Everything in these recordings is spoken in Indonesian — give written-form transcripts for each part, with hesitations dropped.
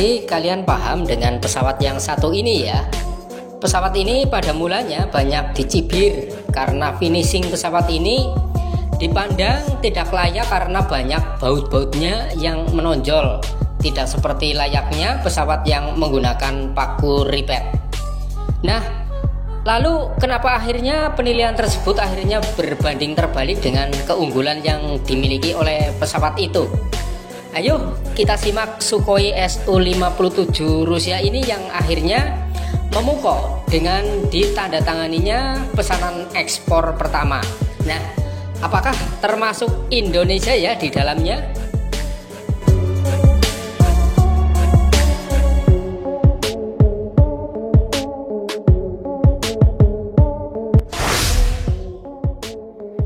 Pasti kalian paham dengan pesawat yang satu ini ya. Pesawat ini pada mulanya banyak dicibir karena finishing pesawat ini dipandang tidak layak karena banyak baut-bautnya yang menonjol, tidak seperti layaknya pesawat yang menggunakan paku ribet. Nah, lalu kenapa akhirnya penilaian tersebut akhirnya berbanding terbalik dengan keunggulan yang dimiliki oleh pesawat itu? Ayo kita simak Sukhoi Su-57 Rusia ini yang akhirnya memukau dengan ditandatanganinya pesanan ekspor pertama. Nah, apakah termasuk Indonesia ya di dalamnya?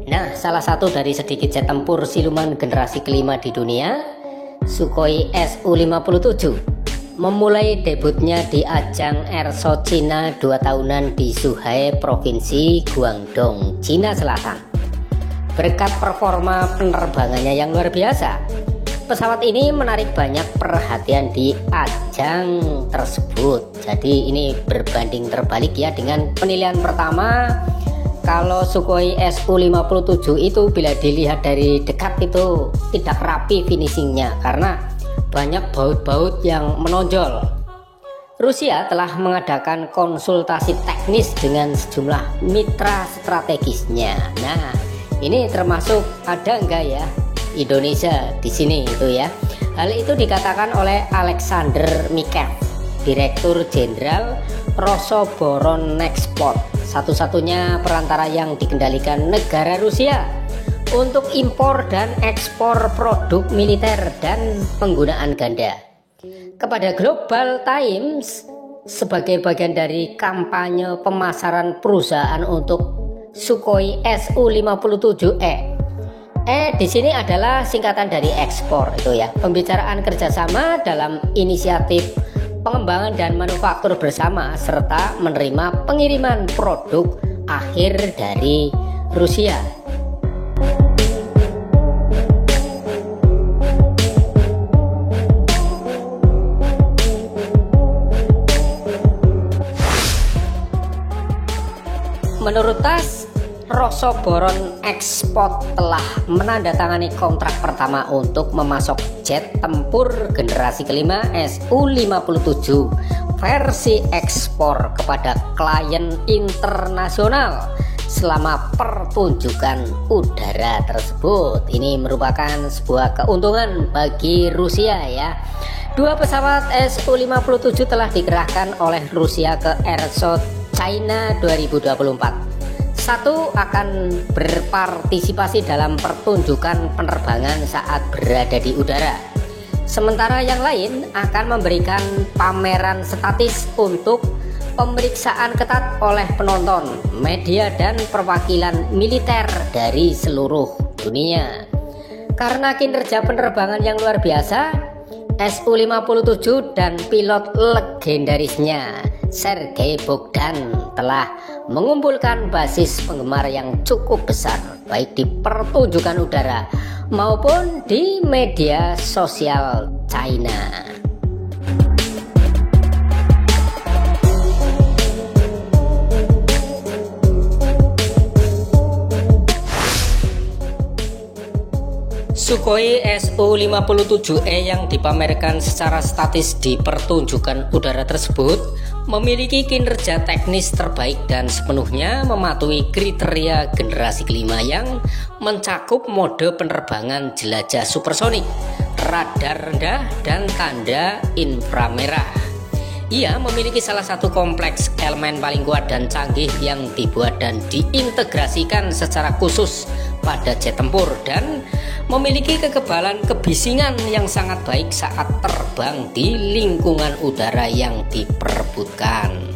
Nah, salah satu dari sedikit jet tempur siluman generasi kelima di dunia, Sukhoi Su-57 memulai debutnya di ajang Airshot Cina 2 tahunan di Zhuhai, Provinsi Guangdong, Cina Selatan. Berkat performa penerbangannya yang luar biasa, pesawat ini menarik banyak perhatian di ajang tersebut. Jadi ini berbanding terbalik ya dengan penilaian pertama. Kalau Sukhoi Su-57 itu bila dilihat dari dekat itu tidak rapi finishingnya karena banyak baut-baut yang menonjol. Rusia telah mengadakan konsultasi teknis dengan sejumlah mitra strategisnya. Nah, ini termasuk ada enggak ya Indonesia di sini itu ya. Hal itu dikatakan oleh Alexander Mikhev, Direktur Jenderal Rosoboronexport, satu-satunya perantara yang dikendalikan negara Rusia untuk impor dan ekspor produk militer dan penggunaan ganda. Kepada Global Times, sebagai bagian dari kampanye pemasaran perusahaan untuk Sukhoi Su-57E. Di sini adalah singkatan dari ekspor itu ya. Pembicaraan kerjasama dalam inisiatif pengembangan dan manufaktur bersama serta menerima pengiriman produk akhir dari Rusia. Menurut TASS, Rosoboronexport telah menandatangani kontrak pertama untuk memasok jet tempur generasi kelima Su-57 versi ekspor kepada klien internasional selama pertunjukan udara tersebut. Ini merupakan sebuah keuntungan bagi Rusia ya. Dua pesawat Su-57 telah dikerahkan oleh Rusia ke Airshot China 2024. Satu akan berpartisipasi dalam pertunjukan penerbangan saat berada di udara. Sementara yang lain akan memberikan pameran statis untuk pemeriksaan ketat oleh penonton, media dan perwakilan militer dari seluruh dunia. Karena kinerja penerbangan yang luar biasa, Su-57 dan pilot legendarisnya Sergei Bogdan telah mengumpulkan basis penggemar yang cukup besar baik di pertunjukan udara maupun di media sosial China. Sukhoi Su-57E yang dipamerkan secara statis di pertunjukan udara tersebut memiliki kinerja teknis terbaik dan sepenuhnya mematuhi kriteria generasi kelima yang mencakup mode penerbangan jelajah supersonik, radar rendah, dan tanda inframerah. Ia memiliki salah satu kompleks elemen paling kuat dan canggih yang dibuat dan diintegrasikan secara khusus pada jet tempur dan memiliki kekebalan kebisingan yang sangat baik saat terbang di lingkungan udara yang diperebutkan.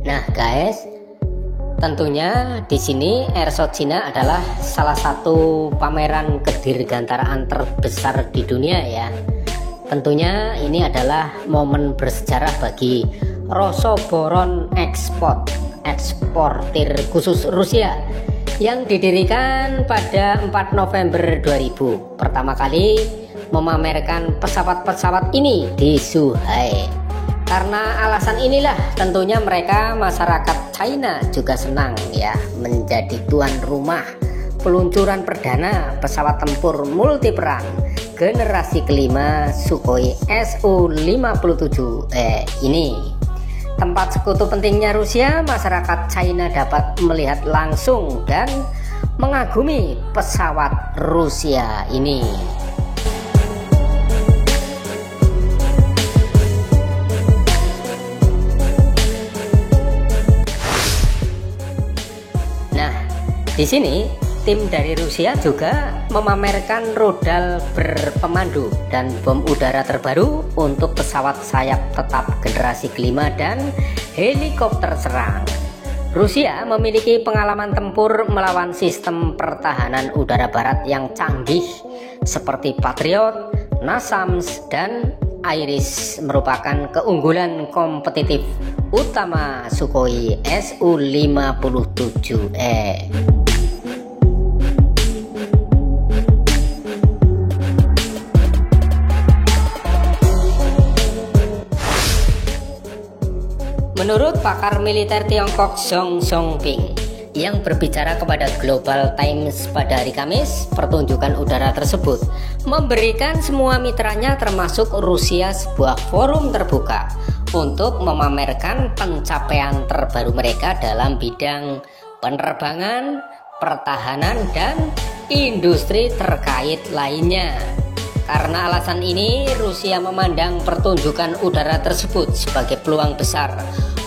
Nah guys, tentunya di sini Airshot Cina adalah salah satu pameran kedirgantaraan terbesar di dunia ya. Tentunya ini adalah momen bersejarah bagi Rosoboronexport eksportir khusus Rusia yang didirikan pada 4 November 2000 pertama kali memamerkan pesawat-pesawat ini di Zhuhai. Karena alasan inilah tentunya mereka masyarakat China juga senang ya menjadi tuan rumah peluncuran perdana pesawat tempur multiperan generasi kelima Sukhoi Su-57E ini. Tempat sekutu pentingnya Rusia, masyarakat China dapat melihat langsung dan mengagumi pesawat Rusia ini. Di sini tim dari Rusia juga memamerkan rudal berpemandu dan bom udara terbaru untuk pesawat sayap tetap generasi kelima dan helikopter serang. Rusia memiliki pengalaman tempur melawan sistem pertahanan udara barat yang canggih seperti Patriot, NASAMS, dan Iris merupakan keunggulan kompetitif utama Sukhoi Su-57E. Menurut pakar militer Tiongkok Zhong Zhongping yang berbicara kepada Global Times pada hari Kamis, pertunjukan udara tersebut memberikan semua mitranya termasuk Rusia sebuah forum terbuka untuk memamerkan pencapaian terbaru mereka dalam bidang penerbangan, pertahanan, dan industri terkait lainnya. Karena alasan ini, Rusia memandang pertunjukan udara tersebut sebagai peluang besar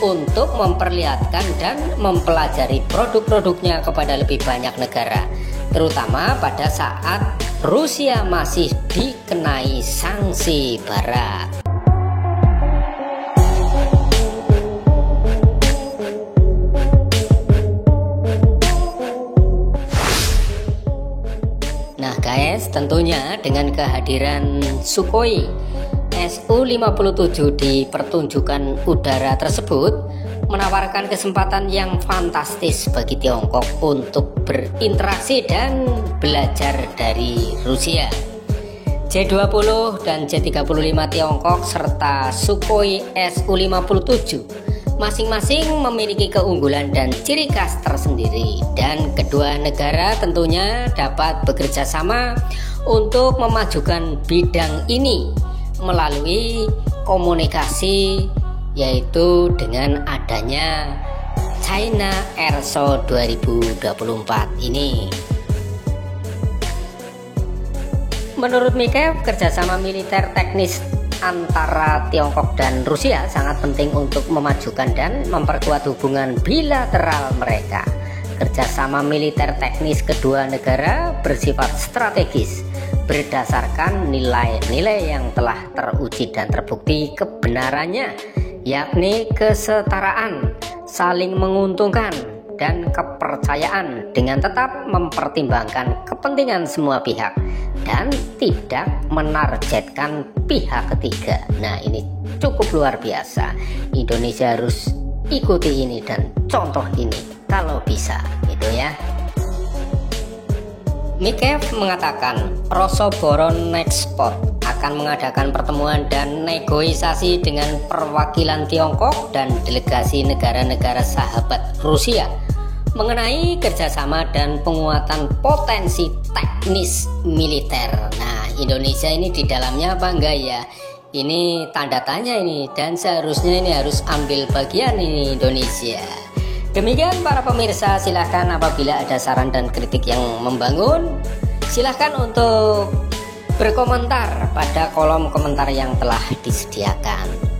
untuk memperlihatkan dan mempelajari produk-produknya kepada lebih banyak negara, terutama pada saat Rusia masih dikenai sanksi Barat. Nah guys, tentunya dengan kehadiran Sukhoi Su-57 di pertunjukan udara tersebut menawarkan kesempatan yang fantastis bagi Tiongkok untuk berinteraksi dan belajar dari Rusia. J-20 dan J-35 Tiongkok serta Sukhoi Su-57 masing-masing memiliki keunggulan dan ciri khas tersendiri, dan kedua negara tentunya dapat bekerja sama untuk memajukan bidang ini melalui komunikasi, yaitu dengan adanya China Airshow 2024 ini. Menurut Mikev, kerjasama militer teknis antara Tiongkok dan Rusia sangat penting untuk memajukan dan memperkuat hubungan bilateral mereka. Kerjasama militer teknis kedua negara bersifat strategis berdasarkan nilai-nilai yang telah teruji dan terbukti kebenarannya, yakni kesetaraan, saling menguntungkan, dan kepercayaan dengan tetap mempertimbangkan kepentingan semua pihak dan tidak menargetkan pihak ketiga. Nah, ini cukup luar biasa. Indonesia harus ikuti ini dan contoh ini kalau bisa, gitu ya. Mikev mengatakan Rosoboron Nexport akan mengadakan pertemuan dan negosiasi dengan perwakilan Tiongkok dan delegasi negara-negara sahabat Rusia mengenai kerjasama dan penguatan potensi teknis militer. Nah, Indonesia ini di dalamnya apa enggak ya? Ini tanda tanya ini, dan seharusnya ini harus ambil bagian ini Indonesia. Demikian para pemirsa, silahkan apabila ada saran dan kritik yang membangun, silahkan untuk berkomentar pada kolom komentar yang telah disediakan.